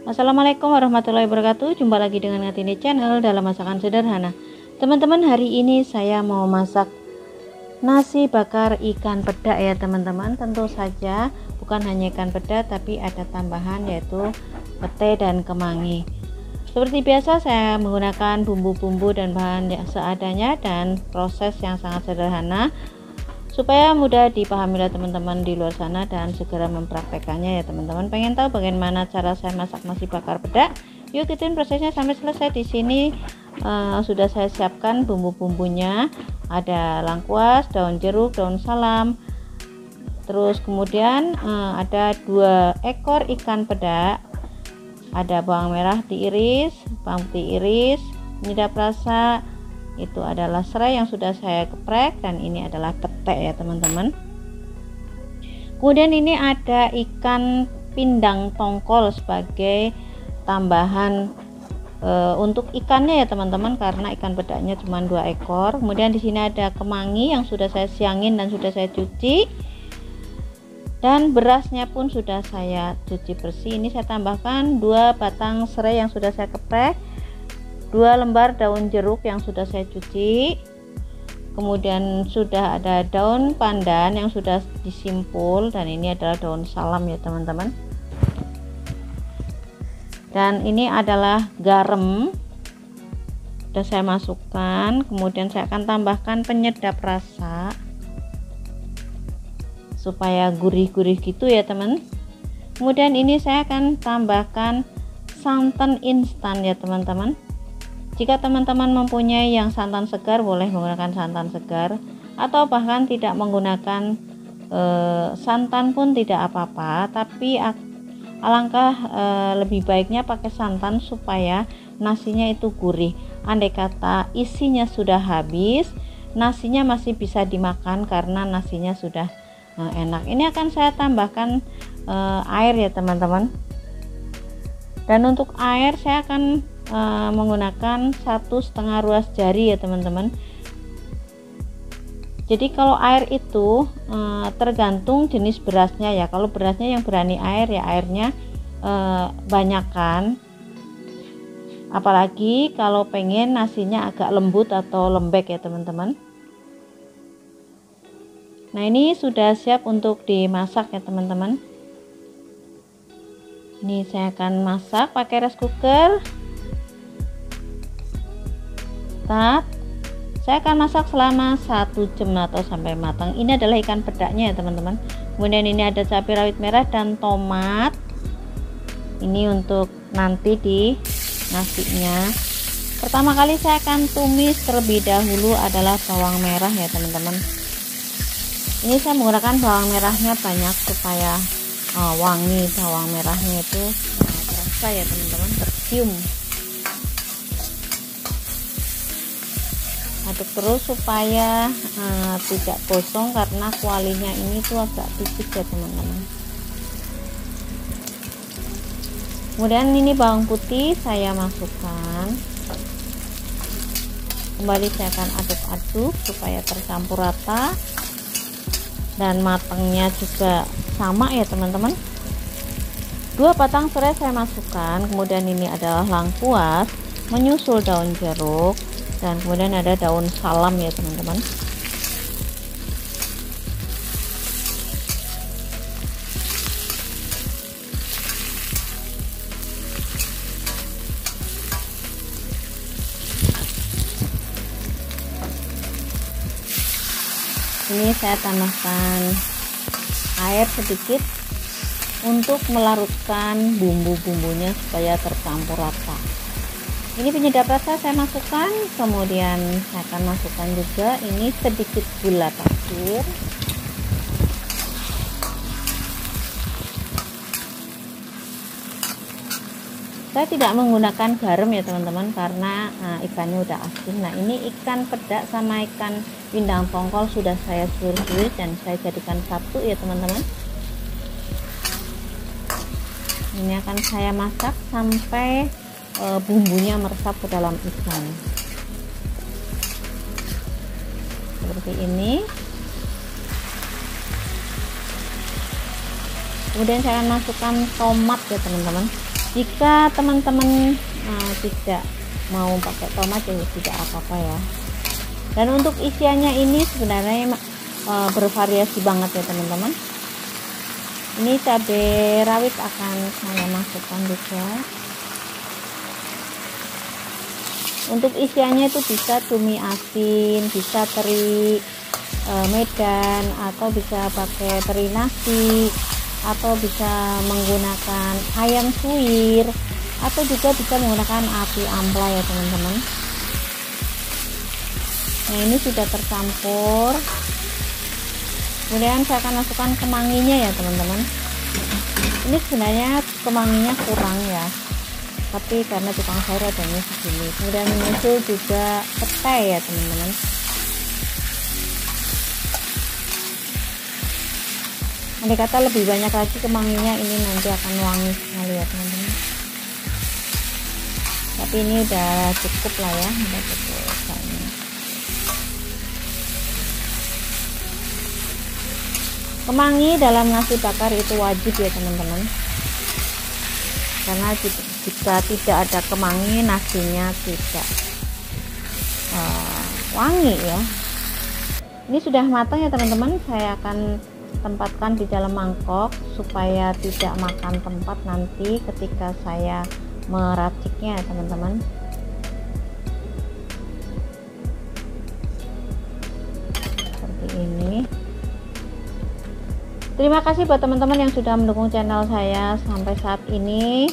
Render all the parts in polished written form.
Assalamualaikum warahmatullahi wabarakatuh. Jumpa lagi dengan Ngatini Channel dalam masakan sederhana. Teman-teman, hari ini saya mau masak nasi bakar ikan peda ya teman-teman. Tentu saja bukan hanya ikan peda, tapi ada tambahan yaitu pete dan kemangi. Seperti biasa saya menggunakan bumbu-bumbu dan bahan yang seadanya dan proses yang sangat sederhana supaya mudah dipahami oleh teman-teman di luar sana dan segera mempraktekannya ya teman-teman. Pengen tahu bagaimana cara saya masak nasi bakar peda? Yuk ikutin prosesnya sampai selesai. Di sini sudah saya siapkan bumbu-bumbunya. Ada lengkuas, daun jeruk, daun salam. Terus kemudian ada 2 ekor ikan peda. Ada bawang merah diiris, bawang putih iris, penyedap rasa. Itu adalah serai yang sudah saya geprek, dan ini adalah pete ya teman-teman. Kemudian ini ada ikan pindang tongkol sebagai tambahan untuk ikannya ya teman-teman, karena ikan pedanya cuma 2 ekor. Kemudian di sini ada kemangi yang sudah saya siangin dan sudah saya cuci, dan berasnya pun sudah saya cuci bersih. Ini saya tambahkan 2 batang serai yang sudah saya geprek, 2 lembar daun jeruk yang sudah saya cuci, kemudian sudah ada daun pandan yang sudah disimpul, dan ini adalah daun salam ya teman-teman. Dan ini adalah garam, sudah saya masukkan. Kemudian saya akan tambahkan penyedap rasa supaya gurih-gurih gitu ya teman. Kemudian ini saya akan tambahkan santan instan ya teman-teman. Jika teman-teman mempunyai yang santan segar, boleh menggunakan santan segar, atau bahkan tidak menggunakan santan pun tidak apa-apa, tapi alangkah lebih baiknya pakai santan supaya nasinya itu gurih. Andai kata isinya sudah habis, nasinya masih bisa dimakan karena nasinya sudah enak. Ini akan saya tambahkan air ya teman-teman, dan untuk air saya akan menggunakan 1,5 ruas jari ya teman-teman. Jadi kalau air itu tergantung jenis berasnya ya. Kalau berasnya yang berani air ya airnya banyakkan, apalagi kalau pengen nasinya agak lembut atau lembek ya teman-teman. Nah ini sudah siap untuk dimasak ya teman-teman. Ini saya akan masak pakai rice cooker. Saya akan masak selama 1 jam atau sampai matang. Ini adalah ikan pedanya ya teman-teman. Kemudian ini ada cabai rawit merah dan tomat. Ini untuk nanti di nasinya. Pertama kali saya akan tumis terlebih dahulu adalah bawang merah ya teman-teman. Ini saya menggunakan bawang merahnya banyak supaya wangi bawang merahnya itu terasa ya teman-teman, tercium. Aduk terus supaya tidak gosong, karena kualinya ini tuh agak tipis ya teman-teman. Kemudian ini bawang putih saya masukkan, kembali saya akan aduk-aduk supaya tercampur rata dan matangnya juga sama ya teman-teman. 2 batang serai saya masukkan, kemudian ini adalah lengkuas, menyusul daun jeruk, dan kemudian ada daun salam ya teman-teman. Ini saya tambahkan air sedikit untuk melarutkan bumbu-bumbunya supaya tercampur rata. Ini penyedap rasa saya masukkan, kemudian saya akan masukkan juga ini sedikit gula pasir. Saya tidak menggunakan garam ya teman-teman, karena ikannya udah asin. Nah ini ikan peda sama ikan pindang tongkol sudah saya suir-suir dan saya jadikan satu ya teman-teman. Ini akan saya masak sampai bumbunya meresap ke dalam ikan seperti ini. Kemudian saya masukkan tomat ya teman-teman. Jika teman-teman tidak mau pakai tomat ya tidak apa-apa ya. Dan untuk isiannya ini sebenarnya bervariasi banget ya teman-teman. Ini cabai rawit akan saya masukkan juga. Untuk isiannya itu bisa cumi asin, bisa teri Medan, atau bisa pakai teri nasi, atau bisa menggunakan ayam suwir, atau juga bisa menggunakan api ampla ya teman-teman. Nah ini sudah tercampur. Kemudian saya akan masukkan kemanginya ya teman-teman. Ini sebenarnya kemanginya kurang ya, tapi karena tukang sayur adanya segini. Kemudian menyusul juga petai ya teman-teman. Andai kata lebih banyak lagi kemanginya, ini nanti akan wangi sekali ya teman-teman. Tapi ini udah cukup lah ya, udah cukup kayaknya. Kemangi dalam nasi bakar itu wajib ya teman-teman, karena jika tidak ada kemangi nasinya tidak wangi ya. Ini sudah matang ya teman-teman. Saya akan tempatkan di dalam mangkok supaya tidak makan tempat nanti ketika saya meraciknya ya teman-teman. Seperti ini. Terima kasih buat teman-teman yang sudah mendukung channel saya sampai saat ini,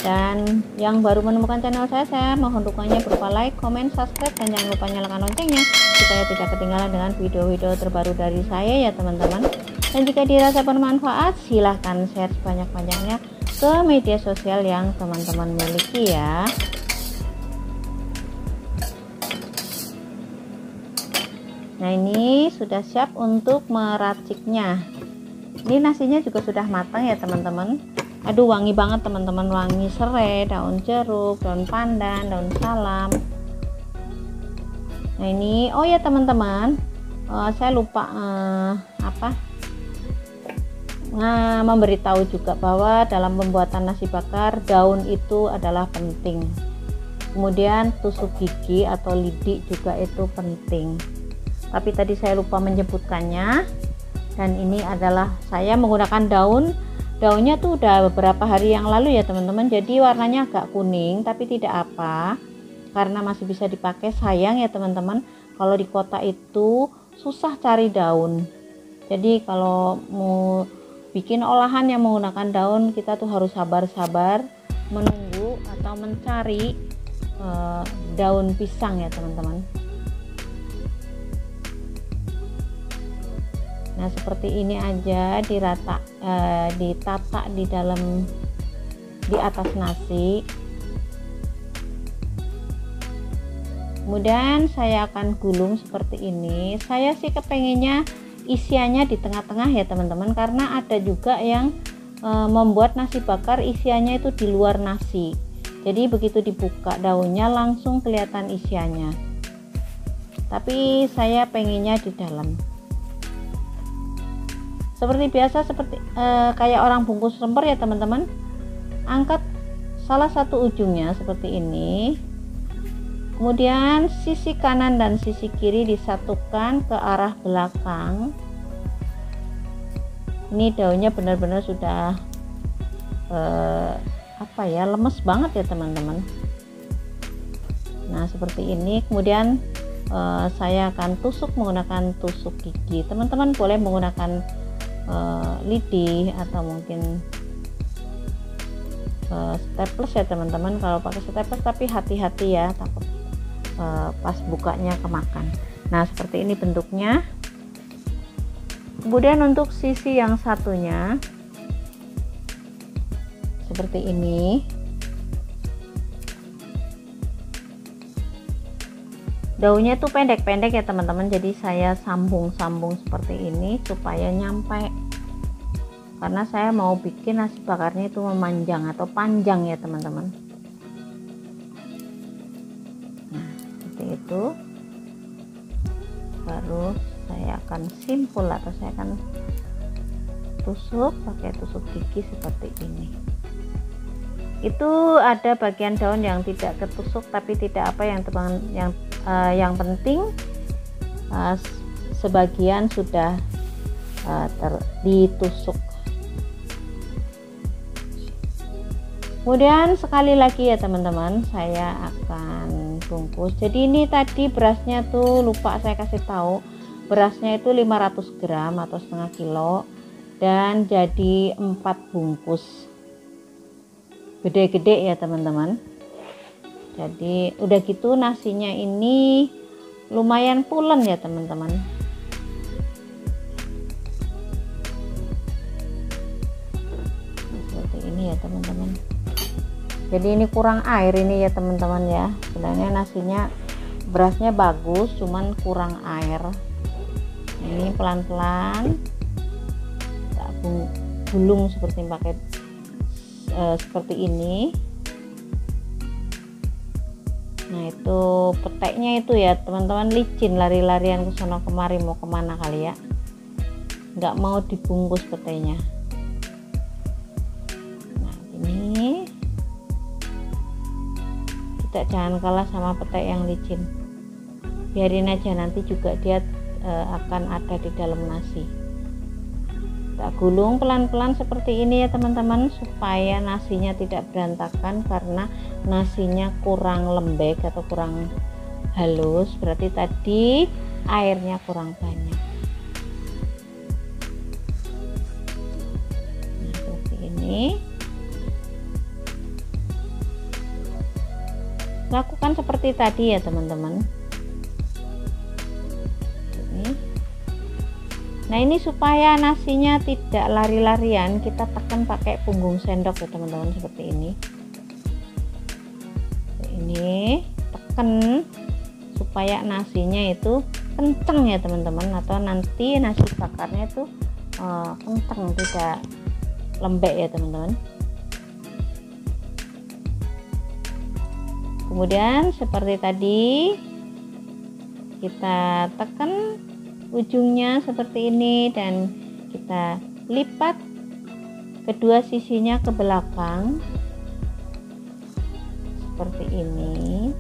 dan yang baru menemukan channel saya mohon dukungannya berupa like, comment, subscribe, dan jangan lupa nyalakan loncengnya supaya tidak ketinggalan dengan video-video terbaru dari saya ya teman-teman. Dan jika dirasa bermanfaat, silahkan share sebanyak-banyaknya ke media sosial yang teman-teman miliki ya. Nah ini sudah siap untuk meraciknya. Ini nasinya juga sudah matang ya teman-teman. Aduh wangi banget teman-teman, wangi serai, daun jeruk, daun pandan, daun salam. Nah ini, oh ya teman-teman, saya lupa memberitahu juga bahwa dalam pembuatan nasi bakar daun itu adalah penting. Kemudian tusuk gigi atau lidik juga itu penting. Tapi tadi saya lupa menyebutkannya. Dan ini adalah saya menggunakan daunnya tuh udah beberapa hari yang lalu ya teman-teman. Jadi warnanya agak kuning, tapi tidak apa, karena masih bisa dipakai. Sayang ya teman-teman, kalau di kota itu susah cari daun. Jadi kalau mau bikin olahan yang menggunakan daun, kita tuh harus sabar-sabar menunggu atau mencari daun pisang ya teman-teman. Nah seperti ini aja ditata di atas nasi. Kemudian saya akan gulung seperti ini. Saya sih kepengennya isiannya di tengah-tengah ya teman-teman, karena ada juga yang membuat nasi bakar isiannya itu di luar nasi. Jadi begitu dibuka daunnya langsung kelihatan isiannya. Tapi saya pengennya di dalam. Seperti biasa, seperti kayak orang bungkus lemper ya teman-teman. Angkat salah satu ujungnya seperti ini. Kemudian sisi kanan dan sisi kiri disatukan ke arah belakang. Ini daunnya benar-benar sudah lemes banget ya teman-teman. Nah seperti ini. Kemudian saya akan tusuk menggunakan tusuk gigi. Teman-teman boleh menggunakan lidi atau mungkin staples ya teman-teman kalau pakai staples, tapi hati-hati ya, takut pas bukanya kemakan. Nah seperti ini bentuknya. Kemudian untuk sisi yang satunya seperti ini. Daunnya tuh pendek-pendek ya teman-teman, jadi saya sambung-sambung seperti ini supaya nyampe, karena saya mau bikin nasi bakarnya itu memanjang atau panjang ya teman-teman. Nah seperti itu. Baru saya akan simpul atau saya akan tusuk pakai tusuk gigi seperti ini. Itu ada bagian daun yang tidak ketusuk, tapi tidak apa yang teman yang penting sebagian sudah ditusuk. Kemudian sekali lagi ya teman-teman, saya akan bungkus. Jadi ini tadi berasnya tuh lupa saya kasih tahu, berasnya itu 500 gram atau setengah kilo, dan jadi 4 bungkus gede-gede ya teman-teman. Jadi udah gitu nasinya ini lumayan pulen ya teman-teman. Seperti ini ya teman-teman. Jadi ini kurang air ini ya teman-teman ya. Sebenarnya nasinya berasnya bagus, cuman kurang air. Ini pelan-pelan tak gulung seperti pakai seperti ini. Nah itu peteknya itu ya teman-teman licin, lari-larian ke sono kemari mau kemana kali ya, nggak mau dibungkus peteknya. Nah ini kita jangan kalah sama petek yang licin, biarin aja, nanti juga dia akan ada di dalam nasi. Kita gulung pelan-pelan seperti ini ya teman-teman, supaya nasinya tidak berantakan, karena nasinya kurang lembek atau kurang halus, berarti tadi airnya kurang banyak. Nah seperti ini, lakukan seperti tadi ya teman-teman. Nah ini supaya nasinya tidak lari-larian, kita tekan pakai punggung sendok ya teman-teman, seperti ini. Ini tekan supaya nasinya itu kenceng ya teman-teman, atau nanti nasi bakarnya itu kenceng, tidak lembek ya teman-teman. Kemudian seperti tadi kita tekan ujungnya seperti ini, dan kita lipat kedua sisinya ke belakang seperti ini.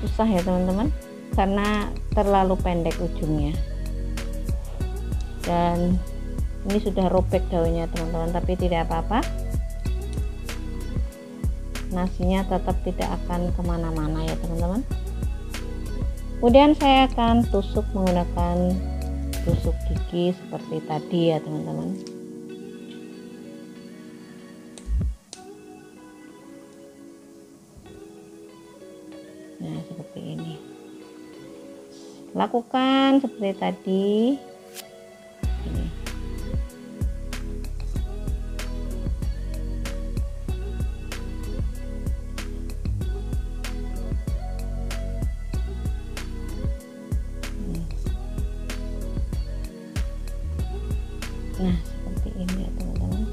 Susah ya teman-teman, karena terlalu pendek ujungnya, dan ini sudah robek daunnya teman-teman, tapi tidak apa-apa, nasinya tetap tidak akan kemana-mana ya teman-teman. Kemudian saya akan tusuk menggunakan tusuk gigi seperti tadi ya teman-teman. Nah seperti ini, lakukan seperti tadi. Ini. Nah seperti ini ya teman-teman.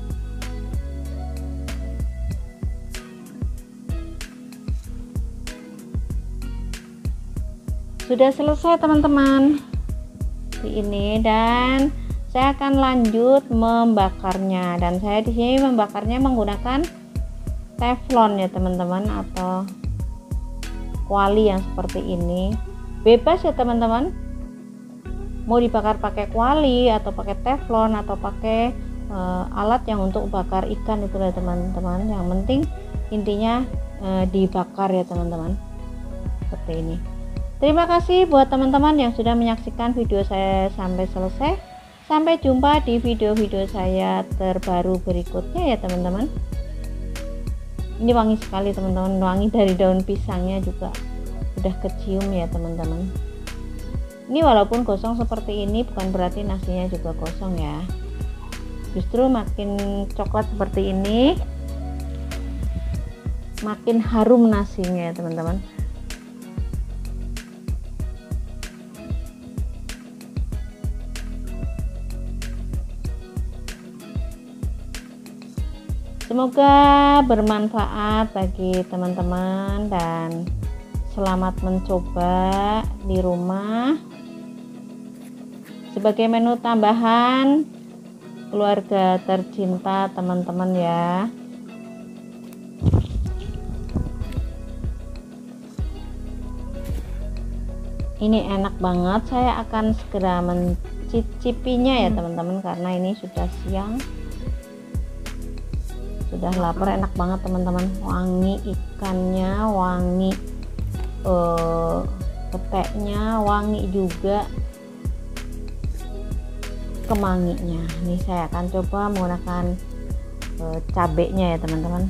Sudah selesai teman-teman ini, dan saya akan lanjut membakarnya, dan saya di sini membakarnya menggunakan teflon ya teman-teman, atau kuali yang seperti ini. Bebas ya teman-teman, mau dibakar pakai kuali atau pakai teflon atau pakai alat yang untuk bakar ikan, itu ya teman-teman. Yang penting intinya dibakar ya teman-teman, seperti ini. Terima kasih buat teman-teman yang sudah menyaksikan video saya sampai selesai. Sampai jumpa di video-video saya terbaru berikutnya ya teman-teman. Ini wangi sekali teman-teman, wangi dari daun pisangnya juga udah kecium ya teman-teman. Ini walaupun gosong seperti ini bukan berarti nasinya juga gosong ya, justru makin coklat seperti ini makin harum nasinya ya teman-teman. Semoga bermanfaat bagi teman-teman, dan selamat mencoba di rumah. Sebagai menu tambahan, keluarga tercinta teman-teman ya. Ini enak banget, saya akan segera mencicipinya ya teman-teman, karena ini sudah siang, sudah lapar. Enak banget teman-teman, wangi ikannya, wangi peteknya, wangi juga kemanginya. Nih saya akan coba menggunakan cabenya ya teman-teman.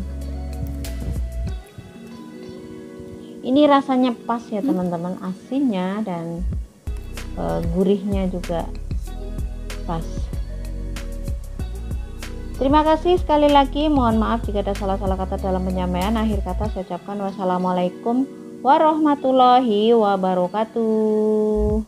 Ini rasanya pas ya teman-teman, asinnya dan gurihnya juga pas. Terima kasih sekali lagi, mohon maaf jika ada salah-salah kata dalam penyampaian. Akhir kata saya ucapkan wassalamualaikum warahmatullahi wabarakatuh.